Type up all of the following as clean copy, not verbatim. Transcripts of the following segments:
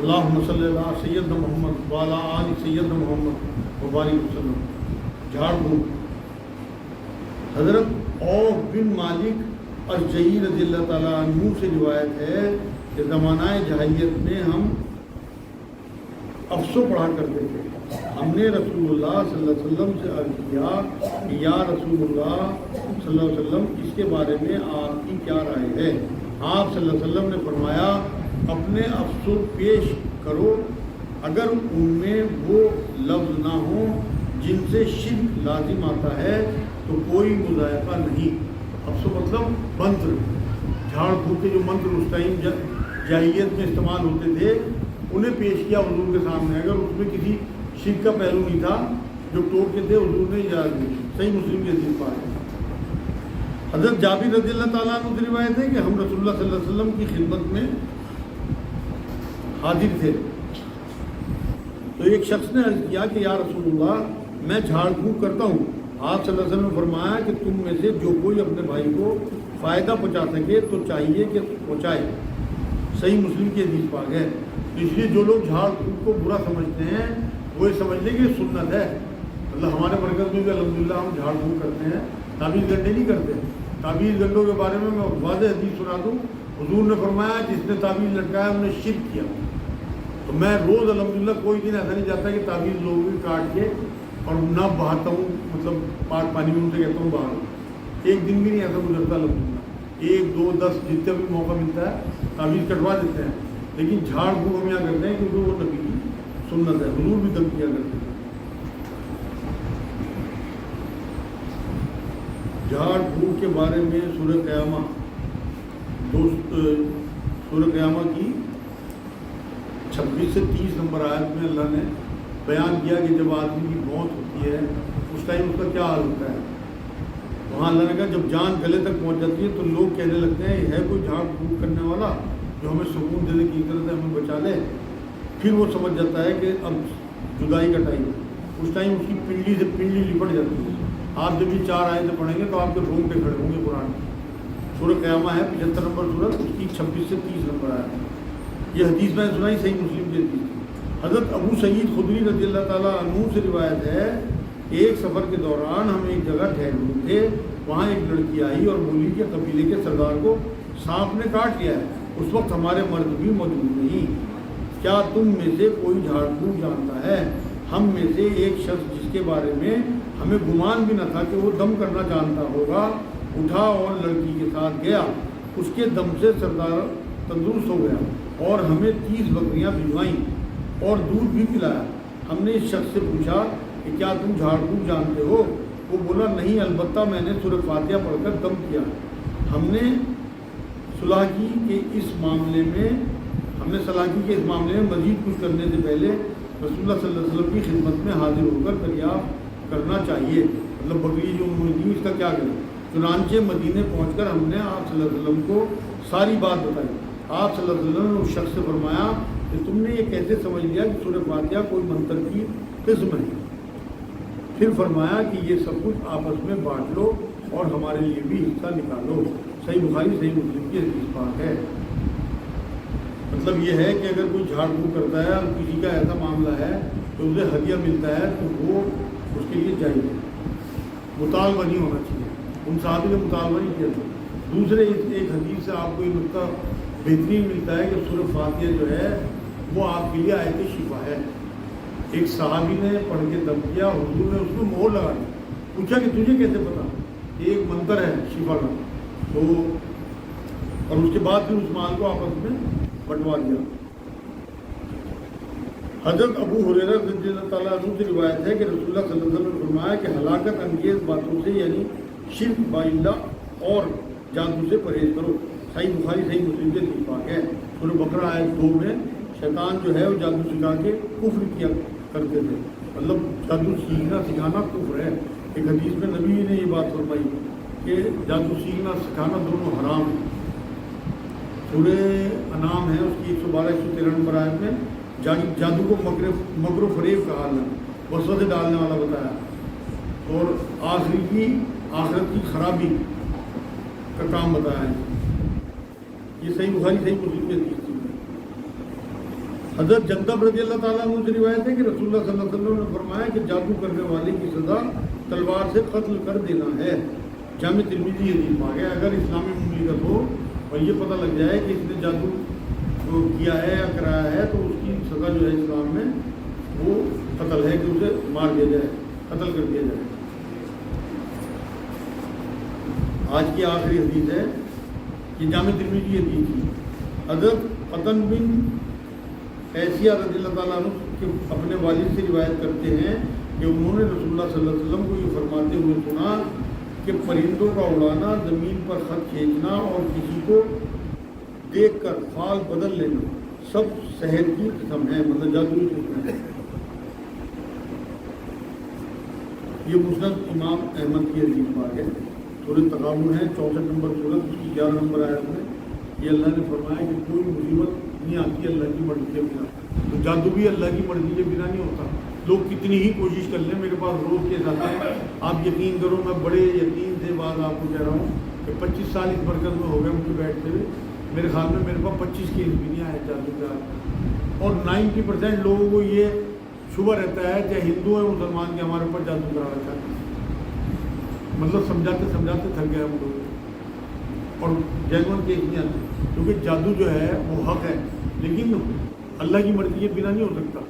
اللہم صلی اللہ سیدنا محمد وعلی آل سیدنا محمد وبارک وسلم۔ جھاڑ پھونک۔ حضرت عوف بن مالک اشجعی رضی اللہ تعالیٰ عنہ سے روایت ہے کہ زمانہ جاہلیت میں ہم افسو پڑھا کرتے تھے۔ ہم نے رسول اللہ صلی اللہ علیہ وسلم سے عرض کیا کہ یا رسول اللہ صلی اللہ علیہ وسلم اس کے بارے میں آپ کی کیا رائے ہے؟ آپ صلی اللہ علیہ وسلم نے فرمایا اپنے افسو پیش کرو اگر ان میں وہ لفظ نہ ہوں جن سے شرک لازم آتا ہے تو کوئی مذائقہ نہیں۔ افسو مطلب منتر، جھاڑ پھونک کے جو منتر اس ٹائم جاہلیت میں استعمال ہوتے تھے انہیں پیش کیا حضور کے سامنے۔ اگر اس میں کسی شرک کا پہلو نہیں تھا جو توڑ کے تھے حضور نے اجازت دی۔ صحیح مسلم کی حدیث پاک ہے۔ حضرت جابر رضی اللہ تعالیٰ عنہ سے روایت ہے کہ ہم رسول اللہ صلی اللہ علیہ وسلم کی خدمت میں حاضر تھے تو ایک شخص نے عرض کیا کہ یا رسول اللہ میں جھاڑ پھونک کرتا ہوں۔ آپ صلی اللہ علیہ وسلم نے فرمایا کہ تم میں سے جو کوئی اپنے بھائی کو فائدہ پہنچا سکے تو چاہیے کہ پہنچائے۔ صحیح مسلم کی حدیث پاک ہے۔ اس لیے جو لوگ جھاڑ پھونک کو برا سمجھتے ہیں وہ یہ سمجھتے کہ یہ سنت ہے۔ مطلب ہمارے مرکز میں بھی الحمدللہ ہم جھاڑ پھونک کرتے ہیں، تعویذ گنڈے نہیں کرتے۔ تعویذ گنڈوں کے بارے میں واضح حدیث سنا دوں، حضور نے فرمایا جس نے تعویذ لٹکایا انہوں نے شرک کیا۔ تو میں روز الحمدللہ کوئی دن ایسا نہیں جاتا کہ تعویذ لوگوں کی کاٹ کے اور نہ بہاتا ہوں، مطلب پاک پانی میں ان سے کہتا ہوں باہر۔ ایک دن بھی نہیں ایسا گزرتا الحمدللہ، 1 2 10 جتنے بھی موقع ملتا ہے تعویذ کٹوا دیتے ہیں۔ لیکن جھاڑ پھونک ہم یہاں کرتے ہیں کیونکہ وہ نبی کی سنت ہے، حضور بھی دم کیا کرتے ہیں۔ جھاڑ پھونک کے بارے میں سورہ قیامہ سورہ قیامہ کی 26 سے 30 نمبر آیت میں اللہ نے بیان کیا کہ جب آدمی کی موت ہوتی ہے اس ٹائم اس کا کیا حال ہوتا ہے۔ وہاں اللہ نے کہا جب جان گلے تک پہنچ جاتی ہے تو لوگ کہنے لگتے ہیں ہے کوئی جھاڑ پھونک کرنے والا جو ہمیں سکون دینے کی طرح سے ہمیں بچا لے۔ پھر وہ سمجھ جاتا ہے کہ اب جدائی کا ٹائم ہے۔ اس ٹائم اس کی پنڈلی سے پنڈلی لپٹ جاتی ہے۔ آپ جب یہ 4 آیتیں پڑھیں گے تو آپ کے روم پہ کھڑے ہوں گے۔ قرآن سورہ قیامہ ہے 75 نمبر سورت، اس کی 26 سے 30 نمبر آیا ہے۔ یہ حدیث میں سنائی، صحیح مسلم کی حدیث۔ حضرت ابو سعید خدری رضی اللہ تعالیٰ عنہ سے روایت ہے ایک سفر کے دوران ہم ایک جگہ ٹھہرے ہوئے تھے، وہاں ایک لڑکی آئی اور بولی کہ قبیلے کے سردار کو سانپ نے کاٹ لیا ہے، اس وقت ہمارے مرد بھی موجود نہیں، کیا تم میں سے کوئی جھاڑ پھونک جانتا ہے؟ ہم میں سے ایک شخص جس کے بارے میں ہمیں گمان بھی نہ تھا کہ وہ دم کرنا جانتا ہوگا اٹھا اور لڑکی کے ساتھ گیا، اس کے دم سے سردار تندرست ہو گیا اور ہمیں 30 بکریاں بھجوائیں اور دودھ بھی پلایا۔ ہم نے اس شخص سے پوچھا کہ کیا تم جھاڑ پھونک جانتے ہو؟ وہ بولا نہیں، البتہ میں نے سورہ فاتحہ پڑھ کر دم کیا۔ ہم نے صلاح کی کہ اس معاملے میں مزید کچھ کرنے سے پہلے رسول اللہ صلی اللہ علیہ وسلم کی خدمت میں حاضر ہو کر دریافت کرنا چاہیے، مطلب بکری جو انہوں نے دی اس کا کیا کریں۔ چنانچہ مدینے پہنچ کر ہم نے آپ صلی اللہ علیہ وسلم کو ساری بات بتائی۔ آپ صلی اللہ علیہ وسلم نے اس شخص سے فرمایا کہ تم نے یہ کیسے سمجھ لیا کہ سورہ فاتحہ کوئی منتر کی قسم ہے؟ پھر فرمایا کہ یہ سب کچھ آپس میں بانٹ لو اور ہمارے لیے بھی حصہ نکالو۔ صحیح بخاری صحیح مسلم کی حدیث پاک ہے۔ مطلب یہ ہے کہ اگر کوئی جھاڑ پھونک کرتا ہے اور کسی کا ایسا معاملہ ہے تو اسے ہدیہ ملتا ہے تو وہ اس کے لیے جائز ہے، مطالبہ نہیں ہونا چاہیے۔ ان صحابی نے مطالبہ نہیں کیا تھا۔ دوسرے ایک حدیث سے آپ کو یہ نقطہ بہترین ملتا ہے کہ سورہ فاتحہ جو ہے وہ آپ کے لیے آیت شفا ہے۔ ایک صحابی نے پڑھ کے دم کیا، حضور نے اس کو مہر لگا دی، پوچھا کہ تجھے کیسے پتا؟ ایک منتر ہے شفا کا، تو اور اس کے بعد پھر اس مال کو آپس میں بٹوا دیا۔ حضرت ابو ہریرہ رضی اللہ تعالیٰ عنہ سے روایت ہے کہ رسول اللہ صلی اللہ علیہ وسلم نے فرمایا کہ ہلاکت انگیز باتوں سے یعنی شرک باللہ اور جادو سے پرہیز کرو۔ صحیح بخاری صحیح مسلم کے اتفاق ہے۔ سورہ بقرہ آیت 2 میں شیطان جو ہے وہ جادو سکھا کے کفر کیا کرتے تھے، مطلب جادو سیکھنا سکھانا کفر ہے۔ ایک حدیث میں نبی نے یہ بات فرمائی کہ جادو سیکھنا سکھانا دونوں حرام ہیں۔ سورہ انعام ہے اس کی 112 113 نمبر آیت میں جادو کو مکر و فریب کہا ہے، وسوسے ڈالنے والا بتایا اور آخرت کی خرابی کا کام بتایا ہے۔ یہ صحیح بخاری صحیح مسلم کی حدیث تھی۔ حضرت جندب رضی اللہ تعالیٰ عنہ سے روایت ہے کہ رسول اللہ صلی اللہ علیہ وسلم نے فرمایا کہ جادو کرنے والے کی سزا تلوار سے قتل کر دینا ہے۔ جامع ترمذی یہ حدیث آ گیا، اگر اسلامی مملکت ہو اور یہ پتہ لگ جائے کہ اس نے جادو کیا ہے یا کرایا ہے تو اس کی سزا جو ہے اسلام میں وہ قتل ہے کہ اسے مار دیا جائے، قتل کر دیا جائے۔ آج کی آخری حدیث ہے، یہ جامع ترمذی حدیث تھی۔ حضرت قطن بن ایسیہ رضی اللہ تعالیٰ عنہ کے اپنے والد سے روایت کرتے ہیں کہ انہوں نے رسول اللہ صلی اللہ علیہ وسلم کو یہ فرماتے ہوئے سنا کہ پرندوں کا اڑانا، زمین پر خط کھینچنا اور کسی کو دیکھ کر فال بدل لینا سب سحر کی قسم ہے، مطلب جادوئی قسم ہے۔ یہ مسند امام احمد کی حدیث پاک ہے، سورۃ تغابن ہے 64 نمبر سورت، اس کی 11 نمبر آیت میں یہ اللہ نے فرمایا کہ کوئی مصیبت نہیں آتی اللہ کی مرضی کے بنا، تو جادو بھی اللہ کی مرضی کے بنا نہیں ہوتا۔ لوگ کتنی ہی کوشش کر لیں، میرے پاس روز کے ساتھ ہیں، آپ یقین کرو میں بڑے یقین سے بات آپ کو کہہ رہا ہوں کہ 25 سال اس مرکز میں ہو گئے مجھے بیٹھتے ہوئے، میرے خیال میں میرے پاس 25 کیس بھی نہیں آئے جادو کا، اور 90% لوگوں کو یہ شبہ رہتا ہے کہ ہندو ہیں مسلمان کے ہمارے اوپر جادو کرا رکھا ہے، مطلب سمجھاتے سمجھاتے تھک گئے ہم لوگ، اور جینون کیس نہیں آتے، کیونکہ جادو جو ہے وہ حق ہے لیکن اللہ کی مرضی کے بنا نہیں ہو سکتا۔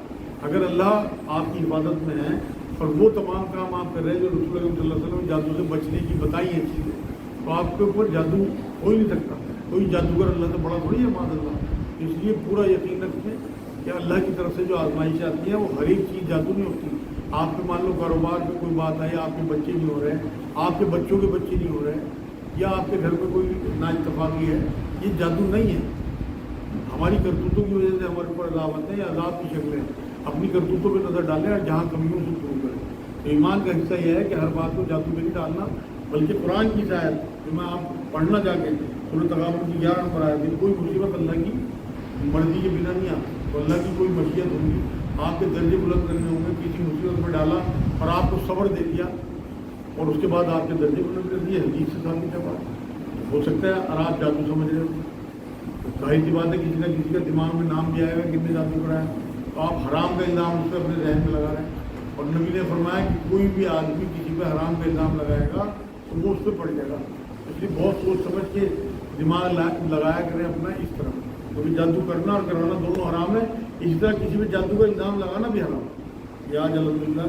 اگر اللہ آپ کی حفاظت میں ہے اور وہ تمام کام آپ کر رہے ہیں جو رسول اللہ صلی اللہ علیہ وسلم نے جادو سے بچنے کی بتائی ہیں چیزیں، تو آپ کے اوپر جادو ہو ہی نہیں سکتا۔ کوئی جادوگر اللہ سے بڑا تھوڑی ہے معاذ اللہ، اس لیے پورا یقین رکھیں کہ اللہ کی طرف سے جو آزمائش آتی ہے وہ ہر ایک چیز جادو نہیں ہوتی۔ آپ کے مان لو کاروبار میں کوئی بات آئی، آپ کے بچے نہیں ہو رہے، آپ کے بچوں کے بچے نہیں ہو رہے، یا آپ کے گھر میں کوئی نااتفاقی ہے، یہ جادو نہیں ہے، ہماری کرتوتوں کی وجہ سے ہمارے اوپر عذاب آتے ہیں یا عذاب کی شکلیں، اپنی کرتوتوں پہ نظر ڈالیں اور جہاں کمیوں سے دور کریں۔ تو ایمان کا حصہ یہ ہے کہ ہر بات کو جادو میں نہیں ڈالنا، بلکہ قرآن کی شاید جو میں آپ پڑھنا جا کے سورۃ تغابن کی 11 نمبر آیت ہے، کوئی مصیبت اللہ کی مرضی کے بنا نہیں آتی، تو اللہ کی کوئی مشیت ہوگی، آپ کے درجے بلند کرنے ہوں گے، کسی مصیبت میں ڈالا اور آپ کو صبر دے دیا اور اس کے بعد آپ کے درجے بلند کر دیے، حدیث سے ثابت ہے بات، ہو سکتا ہے اور آپ جادو سمجھ رہے ہو، ظاہر سی بات ہے کسی نہ کسی کا دماغ میں نام بھی آئے گا کتنے جادو کرایا، تو آپ حرام کا الزام اس پہ اپنے ذہن میں لگا رہے ہیں، اور نبی نے فرمایا کہ کوئی بھی آدمی کسی پہ حرام کا الزام لگائے گا تو وہ اس پہ پڑ جائے گا، اس لیے بہت سوچ سمجھ کے دماغ لگایا کریں اپنا اس طرح، کیونکہ جادو کرنا اور کرانا دونوں حرام ہے، اسی طرح کسی پہ جادو کا الزام لگانا بھی حرام ہے۔ یا الحمد للہ